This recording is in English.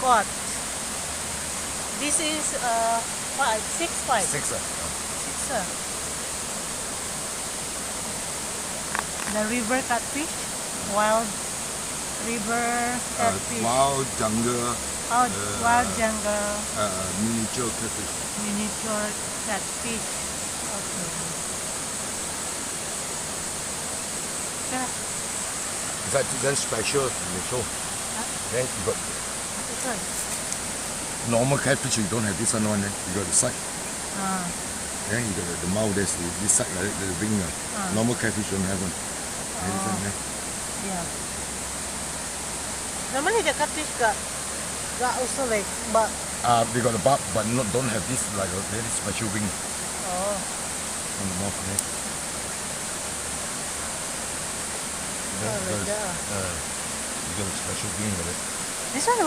what? This is 5, 6, 5. 6. 6. The river catfish, wild river catfish. Wild jungle, Oh, wild jungle miniature catfish. miniature catfish. Okay. Yeah. Then special, they show. Then you got This one. normal catfish, you don't have this one, you got the side. Ah. Then you got the mouth, there's this side, like the wing. Normal catfish don't have one. Then this one, Yeah. Normally the catfish got also like but they got the barb, but don't have this like a very special wing oh. on the mouth. Like that. You got a special wing with it. This one